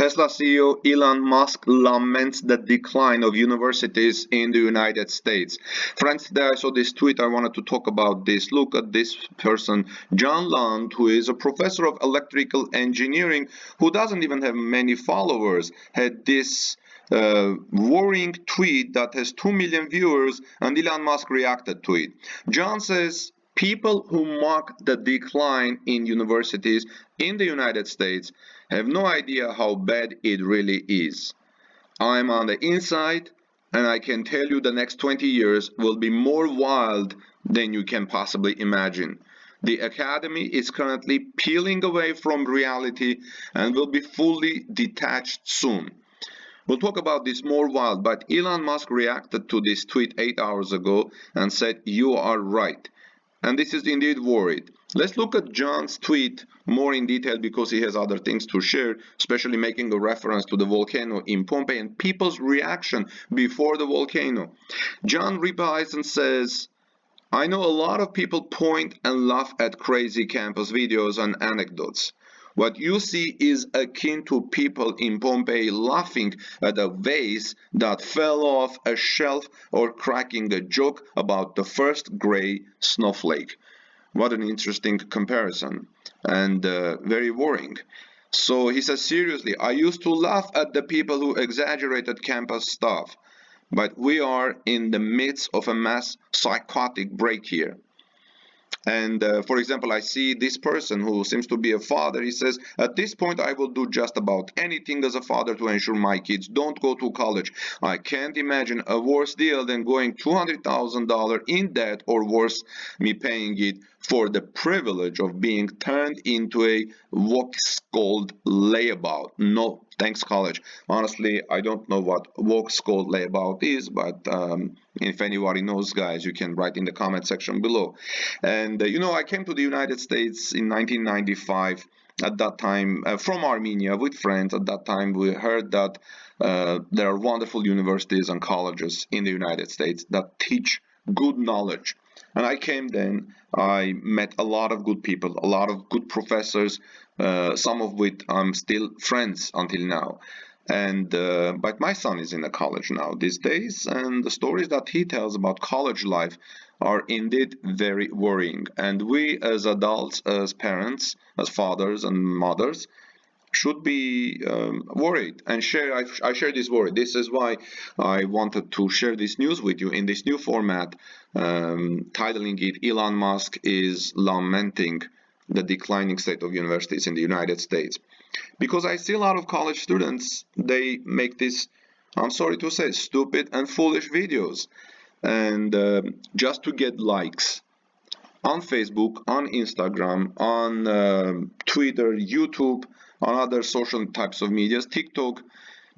Tesla CEO Elon Musk laments the decline of universities in the United States. Friends, today I saw this tweet. I wanted to talk about this. Look at this person, John Lund, who is a professor of electrical engineering, who doesn't even have many followers, had this worrying tweet that has 2 million viewers, and Elon Musk reacted to it. John says, people who mock the decline in universities in the United States have no idea how bad it really is. I'm on the inside, and I can tell you the next 20 years will be more wild than you can possibly imagine. The academy is currently peeling away from reality and will be fully detached soon. We'll talk about this more wild, but Elon Musk reacted to this tweet 8 hours ago and said, "You are right." And this is indeed worried. Let's look at John's tweet more in detail because he has other things to share, especially making a reference to the volcano in Pompeii and people's reaction before the volcano. John replies and says, "I know a lot of people point and laugh at crazy campus videos and anecdotes. What you see is akin to people in Pompeii laughing at a vase that fell off a shelf or cracking a joke about the first gray snowflake." What an interesting comparison, and very worrying. So he says, seriously, I used to laugh at the people who exaggerated campus stuff, but we are in the midst of a mass psychotic break here. And for example, I see this person who seems to be a father. He says, at this point, I will do just about anything as a father to ensure my kids don't go to college. I can't imagine a worse deal than going $200,000 in debt, or worse, me paying it for the privilege of being turned into a woke-scold layabout. No, thanks, college. Honestly, I don't know what woke-scold layabout is, but if anybody knows, guys, you can write in the comment section below. And I came to the United States in 1995. At that time, from Armenia with friends. At that time, we heard that there are wonderful universities and colleges in the United States that teach good knowledge. And I came then, I met a lot of good people, a lot of good professors, some of which I'm still friends until now. And but my son is in a college now these days, and the stories that he tells about college life are indeed very worrying. And we as adults, as parents, as fathers and mothers, should be worried and share. I share this worry. This is why I wanted to share this news with you in this new format, titling it "Elon Musk is lamenting the declining state of universities in the United States." Because I see a lot of college students, they make this, I'm sorry to say, stupid and foolish videos, and just to get likes on Facebook, on Instagram, on Twitter, YouTube, on other social types of medias, TikTok.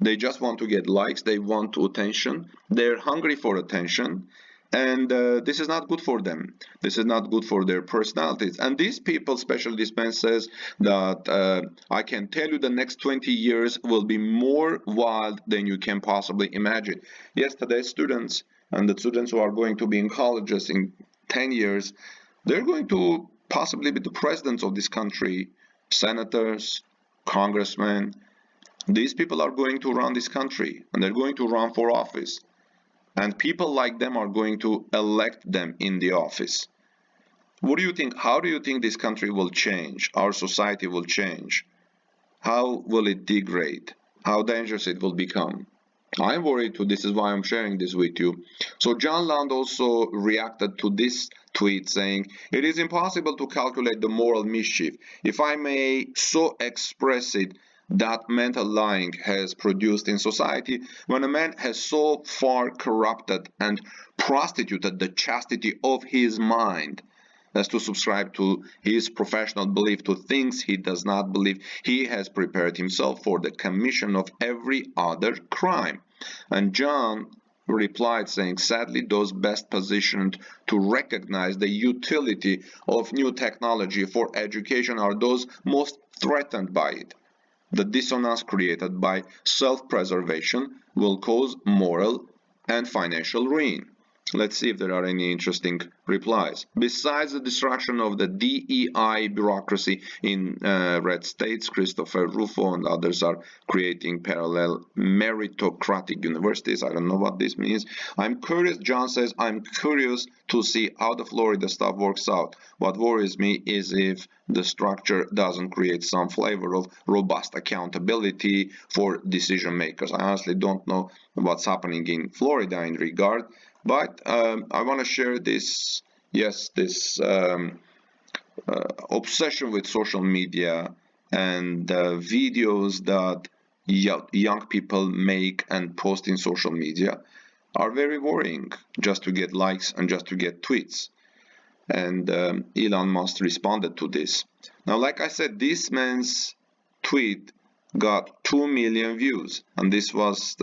They just want to get likes, they want attention, they're hungry for attention, and this is not good for them. This is not good for their personalities. And these people, especially this man, says that I can tell you the next 20 years will be more wild than you can possibly imagine. Yes, today's students and the students who are going to be in colleges in 10 years, they're going to possibly be the presidents of this country, senators, congressmen. These people are going to run this country, and they're going to run for office. And people like them are going to elect them in the office. What do you think? How do you think this country will change? Our society will change? How will it degrade? How dangerous it will become? I'm worried too. This is why I'm sharing this with you. So John Lund also reacted to this tweet saying, "It is impossible to calculate the moral mischief, if I may so express it, that mental lying has produced in society when a man has so far corrupted and prostituted the chastity of his mind as to subscribe to his professional belief to things he does not believe. He has prepared himself for the commission of every other crime." And John replied saying, "Sadly, those best positioned to recognize the utility of new technology for education are those most threatened by it. The dissonance created by self-preservation will cause moral and financial ruin." Let's see if there are any interesting replies. Besides the destruction of the DEI bureaucracy in red states, Christopher Rufo and others are creating parallel meritocratic universities. I don't know what this means. I'm curious, John says, I'm curious to see how the Florida stuff works out. What worries me is if the structure doesn't create some flavor of robust accountability for decision makers. I honestly don't know what's happening in Florida in regard. But I want to share this, obsession with social media and videos that young people make and post in social media are very worrying, just to get likes and just to get tweets. And Elon Musk responded to this. Now, like I said, this man's tweet got 2 million views, and this was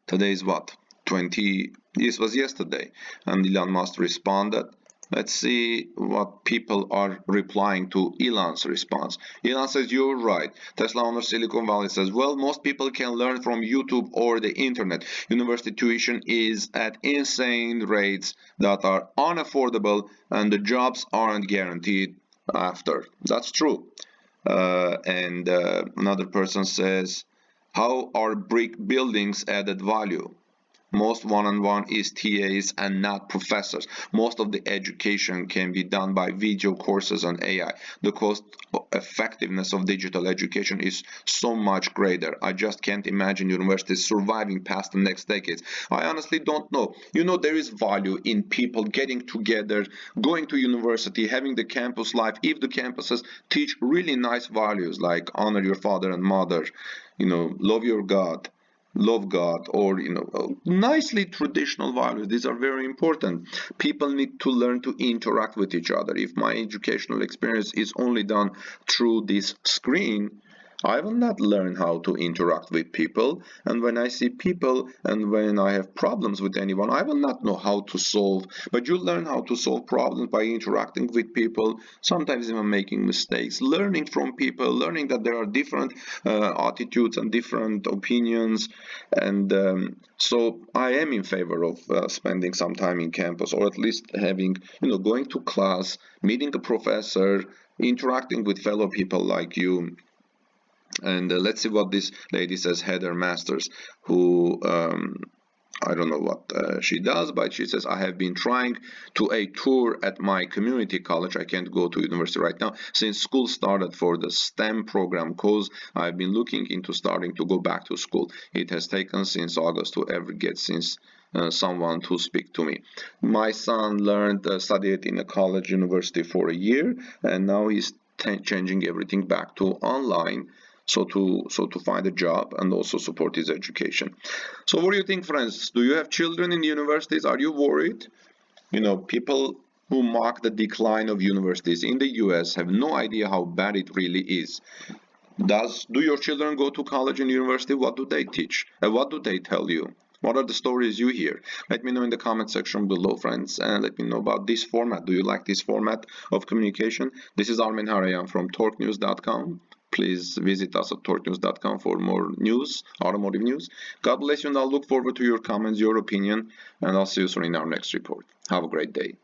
today's what? This was yesterday, and Elon Musk responded. Let's see what people are replying to Elon's response. Elon says, you're right. Tesla owner Silicon Valley says, well, most people can learn from YouTube or the internet. University tuition is at insane rates that are unaffordable, and the jobs aren't guaranteed after. That's true. And another person says, how are brick buildings added value? Most one-on-one is TAs and not professors. Most of the education can be done by video courses and AI. The cost effectiveness of digital education is so much greater. I just can't imagine universities surviving past the next decades. I honestly don't know. There is value in people getting together, going to university, having the campus life. If the campuses teach really nice values like honor your father and mother, love your God, love God, or nicely traditional values. These are very important. People need to learn to interact with each other. If my educational experience is only done through this screen, I will not learn how to interact with people, and when I see people and when I have problems with anyone, I will not know how to solve. But you learn how to solve problems by interacting with people, sometimes even making mistakes, learning from people, learning that there are different attitudes and different opinions. And so I am in favor of spending some time in campus, or at least having, going to class, meeting a professor, interacting with fellow people like you. And let's see what this lady says, Heather Masters, who I don't know what she does, but she says, I have been trying to a tour at my community college. I can't go to university right now since school started for the STEM program, because I've been looking into starting to go back to school. It has taken since August to ever get someone to speak to me. My son studied in a college university for a year, and now he's changing everything back to online. So to find a job and also support his education. So what do you think, friends? Do you have children in universities? Are you worried? People who mock the decline of universities in the US have no idea how bad it really is. Do your children go to college and university? What do they teach? And what do they tell you? What are the stories you hear? Let me know in the comment section below, friends, and let me know about this format. Do you like this format of communication? This is Armin Harayan from torquenews.com. Please visit us at torquenews.com for more news, automotive news. God bless you, and I'll look forward to your comments, your opinion, and I'll see you soon in our next report. Have a great day.